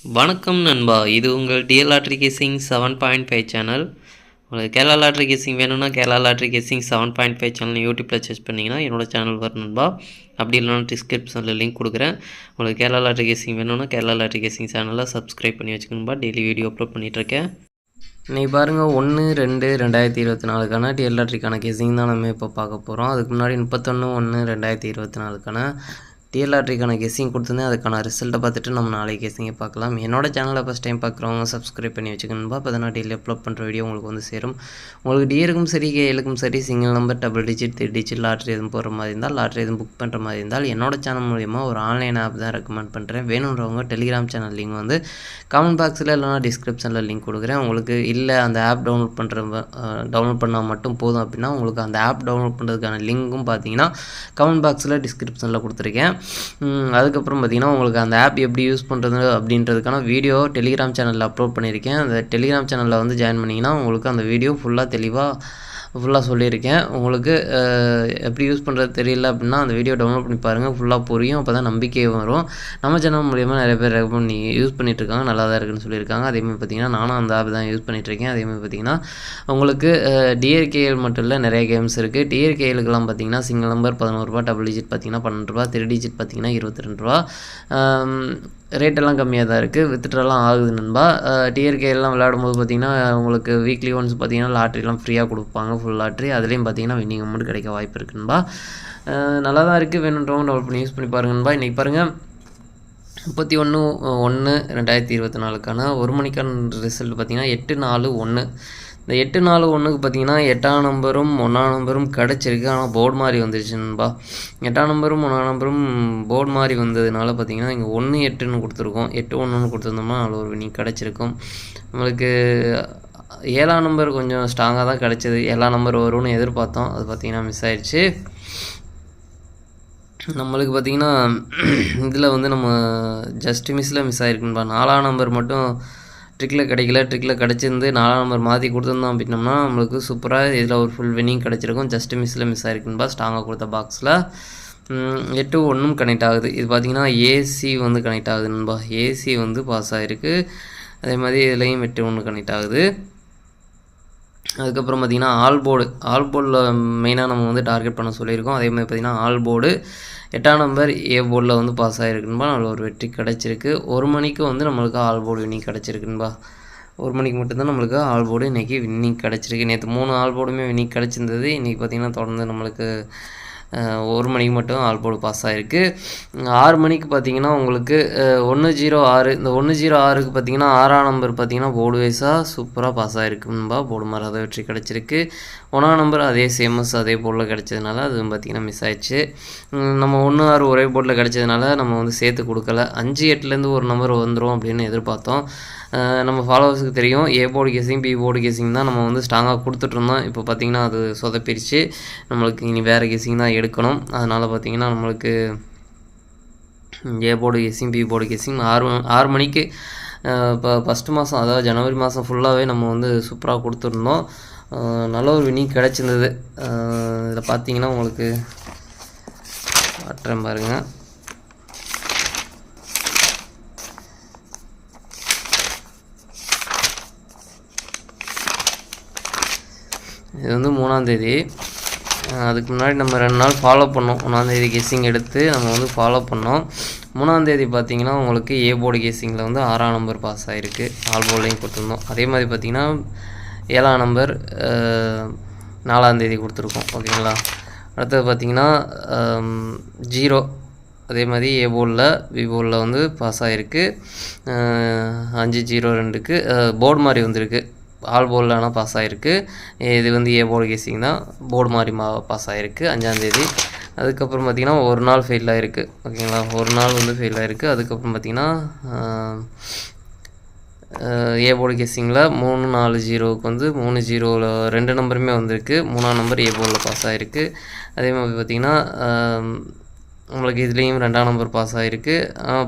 வணக்கம் நண்பா, இது உங்கள் டிஎல் லாட்ரி கேசிங் 7.5 சேனல். உங்களுக்கு கேரளா லாட்ரி கேசிங் வேணும்னா கேரளா லாட்ரி கேசிங் 7.5 சேனல் யூடியூப்பில் சர்ச் பண்ணிங்கன்னா என்னோடய சேனல் வரும் நண்பா. அப்படி இல்லைனா டிஸ்கிரிப்ஷனில் லிங்க் கொடுக்குறேன். உங்களுக்கு கேரளா லாட்ரி கேசிங் வேணும்னா கேரளா லாட்ரி கேசிங் சேனலில் சப்ஸ்கிரைப் பண்ணி வச்சுக்கணும்பா. டெய்லி வீடியோ அப்லோட் பண்ணிகிட்ருக்கேன். இன்றைக்கி பாருங்கள் 1/2/2024 டிஎல் லாட்ரிக்கான கேசிங் தான் நம்ம இப்போ பார்க்க போகிறோம். அதுக்கு முன்னாடி 31/1/2024 டிஎல் லாட்ரிக்கான கெஸ்ஸிங் கொடுத்துருந்தேன். அதுக்கான ரிசல்ட்டை பார்த்துட்டு நம்ம நாளைக்கு கெஸ்ஸிங்கை பார்க்கலாம். என்னோட சேனலை ஃபஸ்ட் டைம் பார்க்குறவங்க சப்ஸ்கிரைப் பண்ணி வச்சுக்கணும்பா. அப்போ தான் டெய்லி அப்லோட் பண்ணுற வீடியோ உங்களுக்கு வந்து சேரும். உங்களுக்கு டிஏருக்கும் சரி கேஎலுக்கும் சரி single number double digit 3 digit lottery எதுவும் போடுற மாதிரி இருந்தால், லாட்ரி எதுவும் புக் பண்ணுற மாதிரி இருந்தால் என்னோட சேனல் மூலிமா ஒரு ஆன்லைன் ஆப் தான் ரெக்கமெண்ட் பண்ணுறேன். வேணுன்றவங்க டெலிகிராம் சேனல் லிங்க் வந்து கமெண்ட் பாக்ஸில் இல்லைனா டிஸ்கிரிப்ஷனில் லிங்க் கொடுக்குறேன். உங்களுக்கு இல்லை அந்த ஆப் டவுன்லோட் பண்ணால் மட்டும் போதும் அப்படின்னா உங்களுக்கு அந்த ஆப் டவுன்லோட் பண்ணுறதுக்கான லிங்க்கும் பார்த்தீங்கன்னா கமெண்ட் பாக்ஸில் டிஸ்கிரிப்ஷனில் கொடுத்துருக்கேன். அதுக்கப்புறம் பார்த்திங்கன்னா உங்களுக்கு அந்த ஆப் எப்படி யூஸ் பண்ணுறது அப்படின்றதுக்கான வீடியோ டெலிகிராம் சேனலில் அப்லோட் பண்ணியிருக்கேன். அந்த டெலிகிராம் சேனலில் வந்து ஜாயின் பண்ணிங்கன்னா உங்களுக்கு அந்த வீடியோ ஃபுல்லாக சொல்லியிருக்கேன். உங்களுக்கு எப்படி யூஸ் பண்ணுறது தெரியல அப்படின்னா அந்த வீடியோ டவுன்லோட் பண்ணி பாருங்கள், ஃபுல்லாக புரியும். அப்போ தான் நம்பிக்கை வரும். நம்ம சேனல் மூலிமா நிறைய பேர் ரெக்கமெண்ட் யூஸ் பண்ணிகிட்ருக்காங்க, நல்லா தான் இருக்குன்னு சொல்லியிருக்காங்க. அதேமாதிரி பார்த்திங்கன்னா நானும் அந்த ஆப் தான் யூஸ் பண்ணிகிட்ருக்கேன். அதேமாதிரி பார்த்திங்கன்னா உங்களுக்கு டிஆர்கேஎல் மட்டும் இல்லை, நிறைய கேம்ஸ் இருக்குது. டிஆர்கேஎலுக்கெல்லாம் பார்த்திங்கன்னா சிங்கிள் நம்பர் 11 ரூபா, டபுள் டிஜிட் பார்த்திங்கன்னா 12 ரூபா, 3 டிஜிட் பார்த்திங்கன்னா 22 ரூபா. ரேட்டெல்லாம் கம்மியாக தான் இருக்குது, வித்துட்ரெல்லாம் ஆகுது நண்பா. டிஆர்கேலாம் விளையாடும்போது பார்த்திங்கன்னா உங்களுக்கு வீக்லி ஒன்ஸ் பார்த்திங்கன்னா லாட்ரிலாம் ஃப்ரீயாக கொடுப்பாங்க, ஃபுல் லாட்ரி. அதுலேயும் பார்த்திங்கன்னா வின்னிங் அமௌண்ட் கிடைக்க வாய்ப்பு இருக்குது நண்பா. நல்லா தான் இருக்குது, வேணுன்றவங்க டவுன்லோட் பண்ணி யூஸ் பண்ணி பாருங்கள் நண்பா. இன்றைக்கி பாருங்கள் 31/1/2024 1 மணிக்கான ரிசல்ட் பார்த்திங்கன்னா 8-4-1. இந்த 8-4-1க்கு பார்த்திங்கன்னா 8ஆம் நம்பரும் 1ஆம் நம்பரும் கிடச்சிருக்கு. ஆனால் போர்டு மாதிரி வந்துருச்சு நண்பா. 8ஆம் நம்பரும் 1ஆம் நம்பரும் போர்டு மாதிரி வந்ததுனால பார்த்திங்கன்னா இங்கே 1-8ன்னு கொடுத்துருக்கோம். 8-1ன்னு கொடுத்துருந்தோம்னா அதில் ஒரு வினி கிடச்சிருக்கும். நம்மளுக்கு 7ஆம் நம்பர் கொஞ்சம் ஸ்ட்ராங்காக தான் கிடச்சிது. 7ஆம் நம்பர் வரும்னு எதிர்பார்த்தோம், அது பார்த்திங்கன்னா மிஸ் ஆயிடுச்சு. நம்மளுக்கு பார்த்திங்கன்னா இதில் வந்து நம்ம ஜஸ்ட் மிஸ்ஸில் மிஸ் ஆகிருக்குன்பா. 4ஆம் நம்பர் மட்டும் ட்ரிக்கில் கிடைக்கல. ட்ரிக்கில் கிடச்சிருந்து 4ஆம் நம்பர் மாற்றி கொடுத்துருந்தோம் அப்படின்னோம்னா நம்மளுக்கு சூப்பராக இதில் ஒரு ஃபுல் வின்னிங் கிடச்சிருக்கும். ஜஸ்ட் மிஸ்ஸில் மிஸ் ஆகிருக்குன்பா ஸ்ட்ராங்காக கொடுத்த பாக்ஸில். 8-1 கனெக்ட் ஆகுது. இது பார்த்திங்கன்னா ஏசி வந்து கனெக்ட் ஆகுது நண்பா. ஏசி வந்து பாஸ் ஆகிருக்கு. அதே மாதிரி இதுலேயும் 8-1 கனெக்ட் ஆகுது. அதுக்கப்புறம் பார்த்திங்கன்னா ஆல் போர்டில் மெயினாக நம்ம வந்து டார்கெட் பண்ண சொல்லியிருக்கோம். அதே மாதிரி பார்த்திங்கன்னா ஆல் போர்டு 8ஆம் நம்பர் ஏ போர்டில் வந்து பாஸ் ஆகிருக்குன்பா. அதில் ஒரு வெற்றி கிடச்சிருக்கு. 1 மணிக்கு வந்து நம்மளுக்கு ஆல் போர்டு வின்னிங் கிடச்சிருக்குன்பா. 1 மணிக்கு மட்டும்தான் நம்மளுக்கு ஆல் போர்டு இன்றைக்கி வின்னிங் கிடச்சிருக்கு. நேற்று 3 ஆல் போர்டுமே வின்னிங் கிடச்சிருந்தது. இன்றைக்கி பார்த்திங்கன்னா தொடர்ந்து நம்மளுக்கு 1 மணிக்கு மட்டும் ஆல் போர்டு பாஸ் ஆகிருக்கு. 6 மணிக்கு பார்த்திங்கன்னா உங்களுக்கு 1-0-6. இந்த 1-0-6க்கு பார்த்திங்கன்னா 6ஆம் நம்பர் பார்த்திங்கன்னா போர்டு வைஸாக சூப்பராக பாஸ் ஆகிருக்குன்பா. போர்டு மாறாத வெற்றி கிடச்சிருக்கு. 1ஆம் நம்பர் அதே சேமஸ் அதே போர்டில் கிடச்சதுனால அது பார்த்திங்கன்னா மிஸ் ஆயிடுச்சு. நம்ம 1-6 ஒரே போர்டில் கிடச்சதுனால நம்ம வந்து சேர்த்து கொடுக்கல. 5-8லேருந்து ஒரு நம்பர் வந்துடும் அப்படின்னு எதிர்பார்த்தோம். நம்ம ஃபாலோவர்ஸுக்கு தெரியும், A board casing B board casing தான் நம்ம வந்து ஸ்ட்ராங்காக கொடுத்துட்ருந்தோம். இப்போ பார்த்திங்கன்னா அது சொதப்பிடுச்சு. நம்மளுக்கு இனி வேறு கேசிங் தான் எடுக்கணும். அதனால் பார்த்திங்கன்னா நம்மளுக்கு A board casing B board casing 6 மணிக்கு இப்போ ஃபஸ்ட்டு மாதம் அதாவது ஜனவரி மாதம் ஃபுல்லாகவே நம்ம வந்து சூப்பராக கொடுத்துருந்தோம். நல்ல ஒரு வின்னிங் கிடச்சிருந்தது. இதில் பார்த்திங்கன்னா உங்களுக்கு காட்டுறேன் பாருங்கள். இது வந்து 3ஆம் தேதி. அதுக்கு முன்னாடி நம்ம 2 நாள் ஃபாலோ பண்ணோம். 1ஆம் தேதி கேசிங் எடுத்து நம்ம வந்து ஃபாலோ பண்ணோம். 3ஆம் தேதி பார்த்திங்கன்னா உங்களுக்கு ஏ போர்டு கேசிங்கில் வந்து 6ஆம் நம்பர் பாஸ் ஆகிருக்கு. ஆல் போர்ட்லையும் கொடுத்துருந்தோம். அதே மாதிரி பார்த்திங்கன்னா 7ஆம் நம்பர் 4ஆம் தேதி கொடுத்துருக்கோம். ஓகேங்களா. அடுத்தது பார்த்திங்கன்னா 0 அதே மாதிரி ஏ போர்டில் பி போர்டில் வந்து பாஸ் ஆகிருக்கு. 5-0-2க்கு போர்டு மாதிரி வந்திருக்கு. ஆல் போர்டில் ஆனால் பாஸ் ஆகிருக்கு. இது வந்து ஏ போர்டு கேசிங் தான். போர்டு மாதிரி பாஸ் ஆகிருக்கு 5ஆம் தேதி. அதுக்கப்புறம் பார்த்திங்கன்னா ஒரு நாள் ஃபெயில் ஆகிருக்கு. ஓகேங்களா. ஒரு நாள் வந்து ஃபெயில் ஆகிருக்கு. அதுக்கப்புறம் பார்த்திங்கன்னா ஏ போர்டு கேசிங்கில் 3-4-0க்கு வந்து 3-0ல் 2 நம்பருமே வந்திருக்கு. 3ஆம் நம்பர் ஏ போர்டில் பாஸ் ஆகிருக்கு. அதே மாதிரி பார்த்திங்கன்னா நம்மளுக்கு இதுலேயும் 2ஆம் நம்பர் பாஸ் ஆகிருக்கு.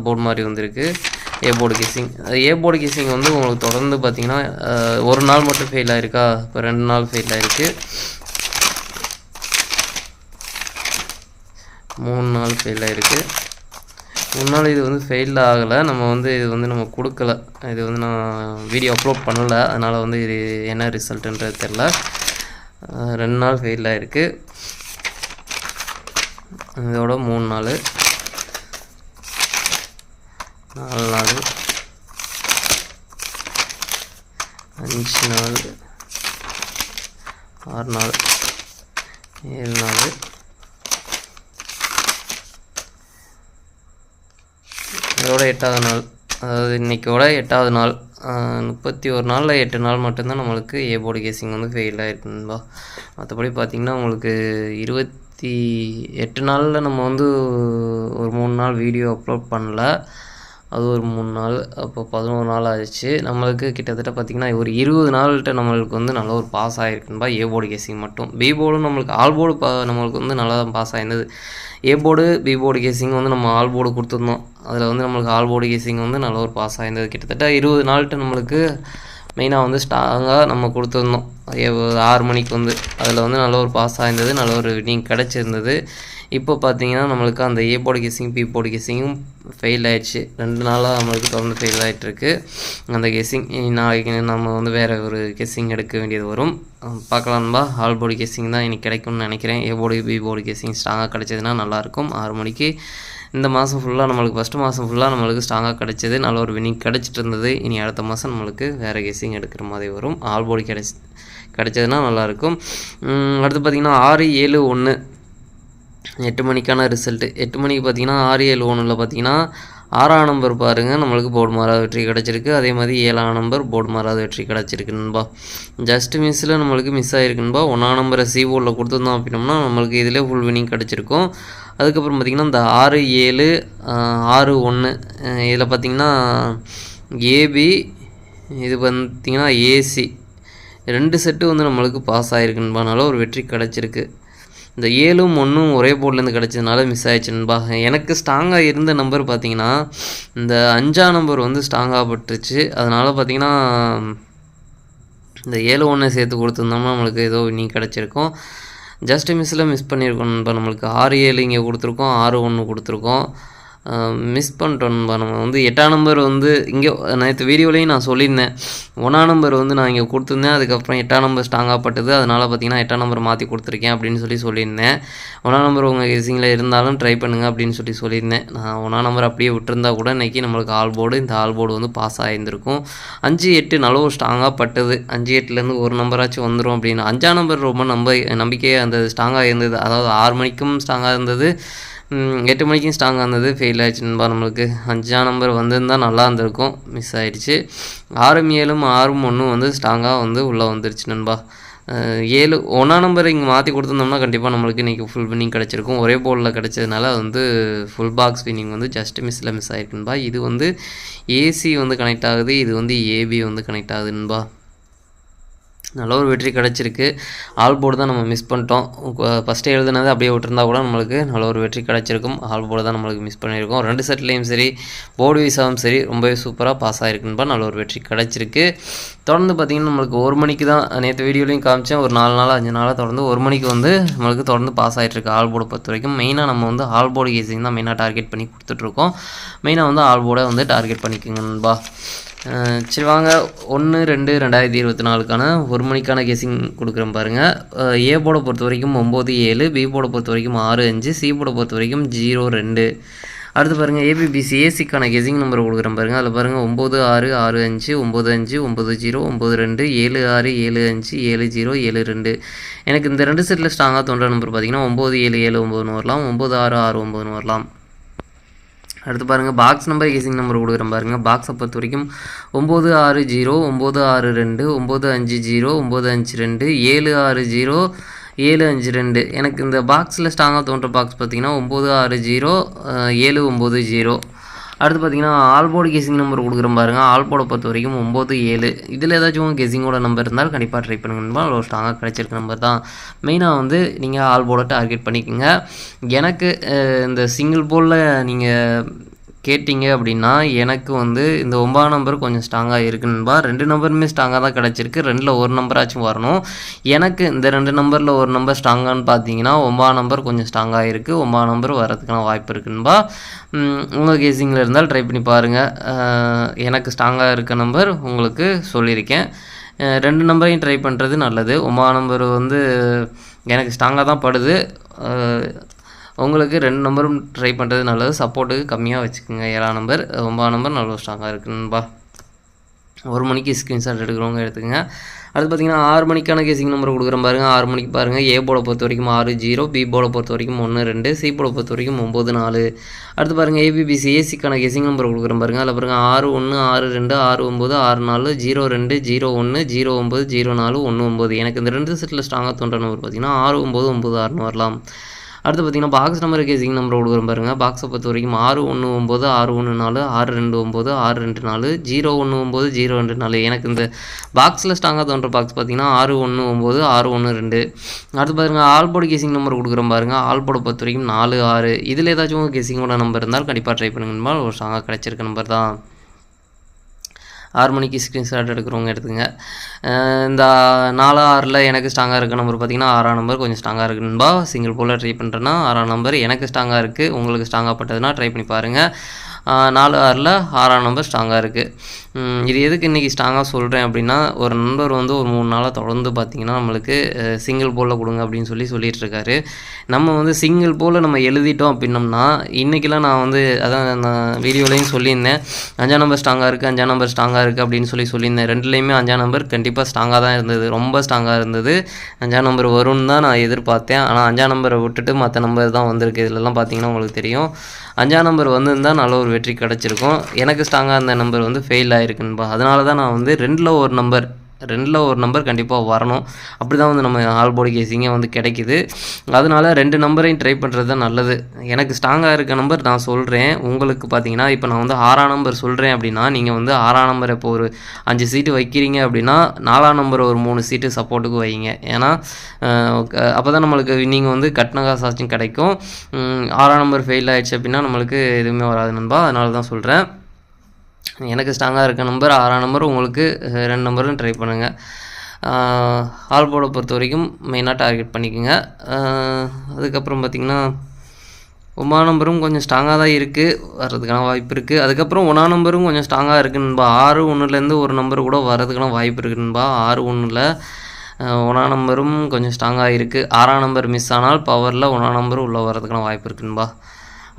போர்டு மாதிரி வந்திருக்கு. ஏ போர்டு கேசிங் வந்து உங்களுக்கு தொடர்ந்து பார்த்திங்கன்னா ஒரு நாள் மட்டும் ஃபெயில் ஆகிருக்கா, இப்போ 2 நாள் ஃபெயில் ஆகிருக்கு. 3 நாள் ஃபெயில் ஆகிருக்கு. முன்னால் இது வந்து ஃபெயில் ஆகலை, நம்ம வந்து இது வந்து நம்ம கொடுக்கல, இது வந்து நான் வீடியோ அப்லோட் பண்ணலை, அதனால் வந்து இது என்ன ரிசல்ட்டுன்றது தெரில. 2 நாள் ஃபெயில் ஆகிருக்கு, இதோட 3 நாள், 4 நாள், 5 நாள், 6 நாள், 7 நாள், இதோட 8வது நாள், அதாவது இன்றைக்கோட 8வது நாள். 31 நாளில் 8 நாள் மட்டும்தான் நம்மளுக்கு ஏ போர்டு கேசிங் வந்து ஃபெயில் ஆகிருக்குன்பா. மற்றபடி பார்த்திங்கன்னா உங்களுக்கு 28 நாளில் நம்ம வந்து ஒரு 3 நாள் வீடியோ அப்லோட் பண்ணல, அது ஒரு 3 நாள், அப்போ 11 நாள் ஆயிடுச்சு. நம்மளுக்கு கிட்டத்தட்ட பார்த்திங்கன்னா ஒரு 20 நாள்கிட்ட நம்மளுக்கு வந்து நல்ல ஒரு பாஸ் ஆகிருக்குன்பா ஏ போர்டு கேசிங் மட்டும். பி போர்டும் நம்மளுக்கு ஆல் போர்டு நம்மளுக்கு வந்து நல்லா தான் பாஸ் ஆகிருந்தது. A board B board guessing வந்து நம்ம ஆல் போர்டு கொடுத்துருந்தோம், அதில் வந்து நம்மளுக்கு ஆல் போர்டு கேசிங் வந்து நல்ல ஒரு பாஸ் ஆகிருந்தது. கிட்டத்தட்ட 20 நாள்கிட்ட நம்மளுக்கு மெயினாக வந்து ஸ்ட்ராங்காக நம்ம கொடுத்துருந்தோம் 6 மணிக்கு வந்து, அதில் வந்து நல்ல ஒரு பாஸ் ஆகிருந்தது, நல்ல ஒரு வின்னிங் கிடச்சிருந்தது. இப்போ பார்த்தீங்கன்னா நம்மளுக்கு அந்த A board guessing B board கெஸ்ஸிங்கும் ஃபெயில் ஆகிடுச்சு. 2 நாளாக நம்மளுக்கு தொடர்ந்து ஃபெயில் ஆகிட்டுருக்கு அந்த கெஸ்ஸிங். நாளைக்கு நம்ம வந்து வேறு ஒரு கெஸ்ஸிங் எடுக்க வேண்டியது வரும், பார்க்கலாம்பா. ஆல் போர்டு கெஸ்ஸிங் தான் இன்றைக்கி கிடைக்கும்னு நினைக்கிறேன். A board B board guessing ஸ்ட்ராங்காக கிடச்சதுன்னா நல்லாயிருக்கும். 6 மணிக்கு இந்த மாதம் ஃபுல்லாக நம்மளுக்கு ஃபஸ்ட்டு மாதம் ஃபுல்லாக நம்மளுக்கு ஸ்ட்ராங்காக கிடச்சிது, நல்ல ஒரு வின்னிங் கிடச்சிட்டு இருந்தது. இனி அடுத்த மாதம் நம்மளுக்கு வேறு கெஸ்ஸிங் எடுக்கிற மாதிரி வரும். ஆல் போர்டு கிடச்சதுன்னா நல்லாயிருக்கும். அடுத்து பார்த்திங்கன்னா 6-7-1 8 மணிக்கான ரிசல்ட்டு. 8 மணிக்கு பார்த்திங்கன்னா 6-7-1 பார்த்திங்கன்னா 6ஆம் நம்பர் பாருங்கள் நம்மளுக்கு போர்டு மாறாத வெற்றி கிடச்சிருக்கு. அதே மாதிரி 7ஆம் நம்பர் போர்டு மாறாத வெற்றி கிடச்சிருக்குன்பா. ஜஸ்ட் மிஸ்ஸில் நம்மளுக்கு மிஸ் ஆகிருக்குன்பா. 1ஆம் நம்பரை சி போர்டில் கொடுத்துருந்தோம் அப்படின்னோம்னா நம்மளுக்கு இதிலே ஃபுல் வினிங் கிடச்சிருக்கும். அதுக்கப்புறம் பார்த்திங்கன்னா இந்த 6-7-6-1 இதில் பார்த்திங்கன்னா ஏபி, இது பார்த்திங்கன்னா ஏசி, 2 செட்டு வந்து நம்மளுக்கு பாஸ் ஆகிருக்குன்பானால ஒரு வெற்றி கிடச்சிருக்கு. இந்த 7ம் 1ம் ஒரே போர்ட்லேருந்து கிடச்சதுனால மிஸ் ஆகிடுச்சுன்பா. எனக்கு ஸ்ட்ராங்காக இருந்த நம்பர் பார்த்திங்கன்னா இந்த 5ஆம் நம்பர் வந்து ஸ்ட்ராங்காக பட்டுருச்சு. அதனால் பார்த்திங்கன்னா இந்த 7-1 சேர்த்து கொடுத்துருந்தோம்னா நம்மளுக்கு ஏதோ இன்னும் கிடச்சிருக்கும். ஜஸ்ட் மிஸ்ஸில் மிஸ் பண்ணியிருக்கோம்ப்பா. நம்மளுக்கு 6-7 இங்கே கொடுத்துருக்கோம், 6-1 கொடுத்துருக்கோம், மிஸ் பண்ணிட்டோம்ப்பா. நம்ம வந்து 8ஆம் நம்பர் வந்து இங்கே நேற்று வீடியோலையும் நான் சொல்லியிருந்தேன், 1ஆம் நம்பர் வந்து நான் இங்கே கொடுத்துருந்தேன், அதுக்கப்புறம் 8ஆம் நம்பர் ஸ்ட்ராங்காக பட்டுது, அதனால் பார்த்திங்கன்னா 8ஆம் நம்பர் மாற்றி கொடுத்துருக்கேன் அப்படின்னு சொல்லியிருந்தேன். 1ஆம் நம்பர் உங்கள் கெஸ்ஸிங்கில் இருந்தாலும் ட்ரை பண்ணுங்கள் அப்படின்னு சொல்லியிருந்தேன். நான் 1ஆம் நம்பர் அப்படியே விட்டுருந்தா கூட இன்றைக்கி நம்மளுக்கு ஆல் போர்டு, இந்த ஆல் போர்டு வந்து பாஸ் ஆகியிருந்திருக்கும். 5-8 நல்ல ஒரு ஸ்ட்ராங்காக பட்டுது. 5-8லேருந்து ஒரு நம்பராச்சும் வந்துடும் அப்படின்னு. 5ஆம் நம்பர் ரொம்ப நம்பிக்கையாக அந்த ஸ்ட்ராங்காக இருந்தது. அதாவது 6 மணிக்கும் ஸ்ட்ராங்காக இருந்தது, 8 மணிக்கும் ஸ்ட்ராங்காக இருந்தது. ஃபெயில் ஆகிடுச்சுன்பா. நம்மளுக்கு 5ஆம் நம்பர் வந்திருந்தால் நல்லா இருந்திருக்கும், மிஸ் ஆகிடுச்சு. 6-7-6-1 வந்து ஸ்ட்ராங்காக வந்து உள்ளே வந்துருச்சு நண்பா. 1ஆம் நம்பர் இங்கே மாற்றி கொடுத்துருந்தோம்னா கண்டிப்பாக நம்மளுக்கு இன்றைக்கி ஃபுல் வின்னிங் கிடச்சிருக்கும். ஒரே போர்டில் கிடச்சதுனால வந்து ஃபுல் பாக்ஸ் வின்னிங் வந்து ஜஸ்ட் மிஸ்ஸில் மிஸ் ஆகிருக்குன்பா. இது வந்து ஏசி வந்து கனெக்ட் ஆகுது, இது வந்து ஏபி வந்து கனெக்ட் ஆகுதுன்பா. நல்ல ஒரு வெற்றி கிடச்சிருக்கு. ஆல் போர்டு தான் நம்ம மிஸ் பண்ணிட்டோம். ஃபஸ்ட்டு எழுதுனது அப்படியே விட்டுருந்தா கூட நம்மளுக்கு நல்ல ஒரு வெற்றி கிடச்சிருக்கும். ஆல் போர்டு தான் நம்மளுக்கு மிஸ் பண்ணியிருக்கோம். 2 செட்லேயும் சரி, போர்டு வீசாவும் சரி, ரொம்பவே சூப்பராக பாஸ் ஆகிருக்குன்பா. நல்ல ஒரு வெற்றி கிடச்சிருக்கு. தொடர்ந்து பார்த்திங்கன்னா நம்மளுக்கு 1 மணிக்கு தான் நேற்று வீடியோலையும் காமிச்சேன், ஒரு 4 நாளாக 5 நாளாக தொடர்ந்து 1 மணிக்கு வந்து நம்மளுக்கு தொடர்ந்து பாஸ் ஆகிட்டுருக்கு ஆல் போர்டு பொறுத்த வரைக்கும். மெயினாக நம்ம வந்து ஆல் போர்டு கேசிங் தான் மெயினாக டார்கெட் பண்ணி கொடுத்துட்ருக்கோம். மெயினாக வந்து ஆல் போர்டை வந்து டார்கெட் பண்ணிக்கோங்கன்பா. சரி வாங்க, 1-2-2024க்கான 1 மணிக்கான கெஸ்ஸிங் கொடுக்குறேன் பாருங்கள். ஏ போர்டை பொறுத்த வரைக்கும் 9-7, பி போர்டை பொறுத்த வரைக்கும் 6-5, சி போர்டை பொறுத்த வரைக்கும் 0-2. அடுத்து பாருங்கள் ஏபிபிசி ஏசிக்கான கெஸ்ஸிங் நம்பர் கொடுக்குறேன் பாருங்கள். அதில் பாருங்கள் 9-6-6-5, 9-5, 9-0, 9-2, 7-6-7-5, 7-0, 7-2. எனக்கு இந்த 2 செட்டில் ஸ்ட்ராங்காக தோன்ற நம்பர் பார்த்திங்கன்னா 9-7-7-9 வரலாம், 9-6-6-9 வரலாம். அடுத்து பாருங்கள் பாக்ஸ் நம்பர் கெஸ்ஸிங் நம்பர் கொடுக்குறேன் பாருங்கள். பாக்ஸை பொறுத்த வரைக்கும் 9-6-0, 9-6-2, 9-5-0, 9-5-2, 7-6-0, 7-5-2. எனக்கு இந்த பாக்ஸில் ஸ்ட்ராங்காக தோன்ற பாக்ஸ் பார்த்திங்கன்னா 9-6-0, 7-9-0. அடுத்து பார்த்திங்கன்னா ஆல் போர்டு கெஸ்ஸிங் நம்பர் கொடுக்குறேன் பாருங்கள். ஆல் போர்டை பொறுத்த வரைக்கும் 9-7. இதில் ஏதாச்சும் கெஸ்ஸிங்கோட நம்பர் இருந்தால் கண்டிப்பாக ட்ரை பண்ணுங்கன்பா. அவ்வளோ ஸ்ட்ராங்காக கிடச்சிருக்க நம்பர் தான். மெயினாக வந்து நீங்கள் ஆல் போர்டை டார்கெட் பண்ணிக்கோங்க. எனக்கு இந்த சிங்கிள் போர்டில் நீங்கள் கேட்டிங்க அப்படின்னா எனக்கு வந்து இந்த 9 நம்பர் கொஞ்சம் ஸ்ட்ராங்காக இருக்குன்பா. 2 நம்பருமே ஸ்ட்ராங்காக தான் கிடச்சிருக்கு. 2ல் ஒரு நம்பராச்சும் வரணும். எனக்கு இந்த 2 நம்பரில் ஒரு நம்பர் ஸ்ட்ராங்கானு பார்த்தீங்கன்னா 9 நம்பர் கொஞ்சம் ஸ்ட்ராங்காக இருக்குது. 9 நம்பர் வரதுக்கான வாய்ப்பு இருக்குன்பா. உங்கள் கேசிங்கில் இருந்தால் ட்ரை பண்ணி பாருங்கள். எனக்கு ஸ்ட்ராங்காக இருக்க நம்பர் உங்களுக்கு சொல்லியிருக்கேன். 2 நம்பரையும் ட்ரை பண்ணுறது நல்லது. 9 நம்பர் வந்து எனக்கு ஸ்ட்ராங்காக தான் படுது. உங்களுக்கு 2 நம்பரும் ட்ரை பண்ணுறது நல்லது. சப்போர்ட்டுக்கு கம்மியாக வச்சுக்கோங்க. 7ஆம் நம்பர் 9 நம்பர் நல்ல ஸ்ட்ராங்காக இருக்குன்பா. 1 மணிக்கு ஸ்க்ரீன்ஷாட் எடுக்கிறவங்க எடுத்துக்கங்க. அடுத்து பார்த்தீங்கன்னா 6 மணிக்கான கேசிங் நம்பர் கொடுக்குறேன் பாருங்கள். 6 மணிக்கு பாருங்கள். ஏ போர்டை பொறுத்த வரைக்கும் 6-0, பி போர்டை பொறுத்த வரைக்கும் 1-2, சி போர்டை பொறுத்த வரைக்கும் 9-4. அடுத்து பாருங்கள் ஏபிபிசி ஏசிக்கான கேசிங் நம்பர் கொடுக்குறேன் பாருங்கள். அதில் பாருங்கள் 6-1, 6-2, 6-9, 6-4, 0-2, 0-1, 0-9, 0-4, 1-9. எனக்கு இந்த 2 செட்டில் ஸ்ட்ராங்காக தோன்ற நம்பர் பார்த்தீங்கன்னா 6-9-9-6 வரலாம். அடுத்து பார்த்தீங்கன்னா பாக்ஸ் நம்பர் கேசிங் நம்பர் கொடுக்குறோம் பாருங்கள். பாக்ஸை பொறுத்த வரைக்கும் 6-1-9, 6-1-4, 6-2-9, 6-2-4, 0-1-9, 0-2-4. எனக்கு இந்த பாக்ஸில் ஸ்ட்ராங்காக தோன்ற பாக்ஸ் பார்த்தீங்கன்னா 6-1-9, 6-1-2. அடுத்து பாருங்கள் ஆல் போர்டு கேசிங் நம்பர் கொடுக்குறோம் பாருங்கள். ஆல் போர்டை பொறுத்த வரைக்கும் 4-6. இதில் ஏதாச்சும் உங்கள் கேசிங்கோட நம்பர் இருந்தால் கண்டிப்பாக ட்ரை பண்ணுங்கன்னு ஒரு ஸ்ட்ராங்காக கிடச்சிருக்க நம்பர் தான். 6 மணிக்கு ஸ்க்ரீன்ஷாட் எடுக்கிறவங்க எடுத்துங்க. இந்த 4-6 எனக்கு ஸ்ட்ராங்காக இருக்க நம்பர் பார்த்தீங்கன்னா 6ஆம் நம்பர் கொஞ்சம் ஸ்ட்ராங்காக இருக்குன்பா. சிங்கிள் போல் ட்ரை பண்ணுறேன்னா 6ஆம் நம்பர் எனக்கு ஸ்ட்ராங்காக இருக்குது. உங்களுக்கு ஸ்ட்ராங்காக பட்டதுன்னா ட்ரை பண்ணி பாருங்கள். 4-6 6ஆம் நம்பர் ஸ்ட்ராங்காக இருக்குது. இது எதுக்கு இன்றைக்கி ஸ்ட்ராங்காக சொல்கிறேன் அப்படின்னா, ஒரு நண்பர் வந்து ஒரு 3 நாளாக தொடர்ந்து பார்த்திங்கன்னா நம்மளுக்கு சிங்கிள் போலில் கொடுங்க அப்படின்னு சொல்லிகிட்ருக்காரு. நம்ம வந்து சிங்கிள் போல் நம்ம எழுதிட்டோம் அப்படின்னம்னா இன்றைக்கெலாம் நான் வந்து அதான் நான் வீடியோலையும் சொல்லியிருந்தேன். 5ஆம் நம்பர் ஸ்ட்ராங்காக இருக்குது, 5ஆம் நம்பர் ஸ்ட்ராங்காக இருக்குது அப்படின்னு சொல்லியிருந்தேன். 2லேயுமே 5ஆம் நம்பர் கண்டிப்பாக ஸ்ட்ராங்காக தான் இருந்தது. ரொம்ப ஸ்ட்ராங்காக இருந்தது. 5ஆம் நம்பர் வரும்னு தான் நான் எதிர்பார்த்தேன். ஆனால் 5ஆம் நம்பரை விட்டுட்டு மற்ற நம்பர் தான் வந்திருக்கு. இதிலலாம் பார்த்திங்கன்னா உங்களுக்கு தெரியும். 5ஆம் நம்பர் வந்திருந்தால் நல்ல ஒரு வெற்றி கிடச்சிருக்கும். எனக்கு ஸ்ட்ராங்காக இருந்த நம்பர் வந்து ஃபெயில் ஆகிருக்குன்பா. அதனால தான் நான் வந்து 2ல் ஒரு நம்பர் கண்டிப்பாக வரணும். அப்படி தான் வந்து நம்ம ஆல் போர்டு கேசிங்கே வந்து கிடைக்கிது. அதனால 2 நம்பரையும் ட்ரை பண்ணுறது தான் நல்லது. எனக்கு ஸ்ட்ராங்காக இருக்க நம்பர் நான் சொல்கிறேன். உங்களுக்கு பார்த்தீங்கன்னா இப்போ நான் வந்து 6ஆம் நம்பர் சொல்கிறேன் அப்படின்னா நீங்கள் வந்து 6ஆம் நம்பர் இப்போ ஒரு 5 சீட்டு வைக்கிறீங்க அப்படின்னா 4ஆம் நம்பர் ஒரு 3 சீட்டு சப்போர்ட்டுக்கு வைங்க. ஏன்னா அப்போ தான் நம்மளுக்கு நீங்கள் வந்து கட்டின காசாச்சும் கிடைக்கும். 6ஆம் நம்பர் ஃபெயில் ஆகிடுச்சு அப்படின்னா நம்மளுக்கு எதுவுமே வராது நண்பா. அதனால தான் சொல்கிறேன். எனக்கு ஸ்ட்ராங்காக இருக்க நம்பர் 6ஆம் நம்பர். உங்களுக்கு 2 நம்பரும் ட்ரை பண்ணுங்கள். ஆல் போர்டை பொறுத்த வரைக்கும் மெயினாக டார்கெட் பண்ணிக்கோங்க. அதுக்கப்புறம் பார்த்திங்கன்னா 9ஆம் நம்பரும் கொஞ்சம் ஸ்ட்ராங்காக தான் இருக்குது, வர்றதுக்கான வாய்ப்பு இருக்குது. அதுக்கப்புறம் 1ஆம் நம்பரும் கொஞ்சம் ஸ்ட்ராங்காக இருக்குன்பா. 6-1லேருந்து ஒரு நம்பர் கூட வர்றதுக்கான வாய்ப்பு இருக்குன்பா. 6-1ல் 1ஆம் நம்பரும் கொஞ்சம் ஸ்ட்ராங்காக இருக்குது. 6ஆம் நம்பர் மிஸ் ஆனால் பவரில் 1ஆம் நம்பரும் உள்ளே வர்றதுக்கான வாய்ப்பு இருக்குன்பா.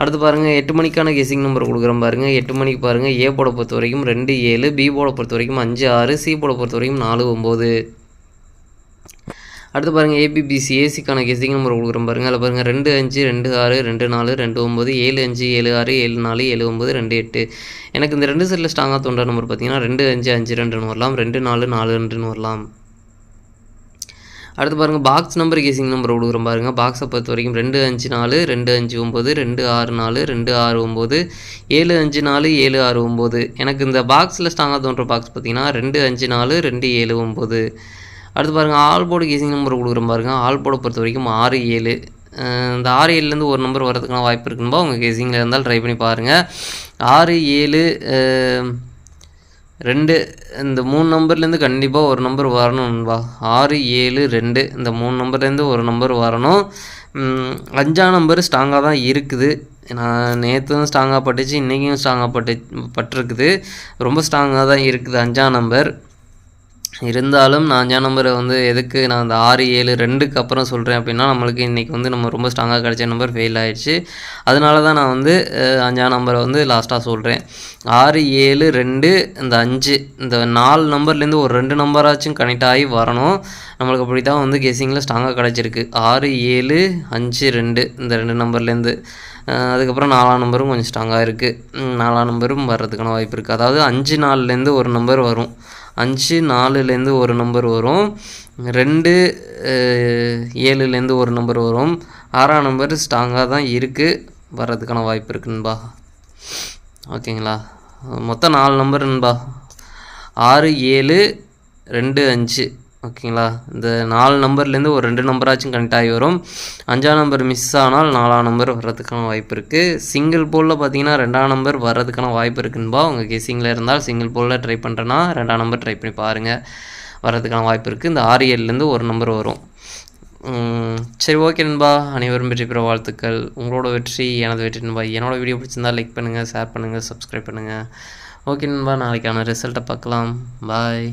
அடுத்து பாருங்கள் 8 மணிக்கான கெஸிங் நம்பர் கொடுக்குறோம் பாருங்கள். 8 மணிக்கு பாருங்கள் ஏ போர்டை பொறுத்த வரைக்கும் 2-7, பி போர்டை பொறுத்த வரைக்கும் 5-6, சி போர்டை பொறுத்த வரைக்கும் 4-9. அடுத்து பாருங்கள் ஏபிபிசி ஏசிக்கான கெஸிங் நம்பர் கொடுக்குறோம் பாருங்கள். அதில் பாருங்கள் 2-5, 2-6, 2-4, 2-9, 7-5, 7-6, 7-4, 7-9, 2-8. எனக்கு இந்த 2 செட்டில் ஸ்ட்ராங்காக தோன்ற நம்பர் பார்த்தீங்கன்னா 2-5, 5-2ன்னு வரலாம், 2-4, 4-2ன்னு வரலாம். அடுத்து பாருங்கள் பாக்ஸ் நம்பர் கேசிங் நம்பர் கொடுக்குறோம் பாருங்கள். பாக்ஸை பொறுத்த வரைக்கும் 2-5-4, 2-5-9, 2-6-4, 2-6-9, 7-5-4, 7-6-9. எனக்கு இந்த பாக்ஸில் ஸ்ட்ராங்காக தோன்ற பாக்ஸ் பார்த்தீங்கன்னா 2-5-4, 2-7-9. அடுத்து பாருங்கள் ஆல் போர்டு கேசிங் நம்பர் கொடுக்குறோம் பாருங்கள். ஆல் போர்டை பொறுத்த வரைக்கும் 6-7. இந்த 6-7லேருந்து ஒரு நம்பர் வரதுக்கான வாய்ப்பு இருக்குன்பா. உங்கள் கேசிங்கில் இருந்தால் ட்ரை பண்ணி பாருங்கள். 6-7, 2 இந்த 3 நம்பர்லேருந்து கண்டிப்பாக ஒரு நம்பர் வரணும்பா. 6-7-2 இந்த 3 நம்பர்லேருந்து ஒரு நம்பர் வரணும். 5ஆம் நம்பர் ஸ்ட்ராங்காக தான் இருக்குது. நான் நேற்றும் ஸ்ட்ராங்காக பட்டுச்சு, இன்றைக்கும் ஸ்ட்ராங்காக பட்டிருக்குது. ரொம்ப ஸ்ட்ராங்காக தான் இருக்குது 5ஆம் நம்பர். இருந்தாலும் நான் 5ஆம் நம்பரை வந்து எதுக்கு நான் அந்த 6-7-2க்கு அப்புறம் சொல்கிறேன் அப்படின்னா நம்மளுக்கு இன்றைக்கி வந்து நம்ம ரொம்ப ஸ்ட்ராங்காக கிடைச்ச நம்பர் ஃபெயில் ஆகிடுச்சு. அதனால தான் நான் வந்து 5ஆம் நம்பரை வந்து லாஸ்ட்டாக சொல்கிறேன். 6-7-2 இந்த 5 இந்த 4 நம்பர்லேருந்து ஒரு 2 நம்பராச்சும் கனெக்ட் ஆகி வரணும். நம்மளுக்கு அப்படி தான் வந்து கெஸிங்கில் ஸ்ட்ராங்காக கிடச்சிருக்கு. 6-7-5-2 இந்த 2 நம்பர்லேருந்து. அதுக்கப்புறம் 4ஆம் நம்பரும் கொஞ்சம் ஸ்ட்ராங்காக இருக்குது. 4ஆம் நம்பரும் வர்றதுக்கான வாய்ப்பு இருக்குது. அதாவது 5-4லேருந்து ஒரு நம்பர் வரும், 5-4லேருந்து ஒரு நம்பர் வரும், 2-7லேருந்து ஒரு நம்பர் வரும். 6ஆம் நம்பர் ஸ்ட்ராங்காக தான் இருக்குது, வர்றதுக்கான வாய்ப்பு இருக்குன்பா. ஓகேங்களா? மொத்தம் 4 நம்பருன்பா. 6-7-2-5 ஓகேங்களா. இந்த 4 நம்பர்லேருந்து ஒரு 2 நம்பராச்சும் கனெக்ட் ஆகி வரும். 5ஆம் நம்பர் மிஸ் ஆனால் 4ஆம் நம்பர் வர்றதுக்கான வாய்ப்பு இருக்குது. சிங்கிள் போலில் பார்த்தீங்கன்னா 2ஆம் நம்பர் வர்றதுக்கான வாய்ப்பு இருக்குன்பா. உங்கள் கெஸிங்கில் இருந்தால் சிங்கிள் போலில் ட்ரை பண்ணுறேன்னா 2ஆம் நம்பர் ட்ரை பண்ணி பாருங்கள், வர்றதுக்கான வாய்ப்பு இருக்குது. இந்த 6 7லேருந்து ஒரு நம்பர் வரும். சரி, ஓகே நண்பா. அனைவரும் வெற்றி பெற வாழ்த்துக்கள். உங்களோட வெற்றி எனது வெற்றி நண்பா. என்னோடய வீடியோ பிடிச்சிருந்தா லைக் பண்ணுங்கள், ஷேர் பண்ணுங்கள், சப்ஸ்கிரைப் பண்ணுங்கள். ஓகே நண்பா, நாளைக்கான ரிசல்ட்டை பார்க்கலாம். பாய்.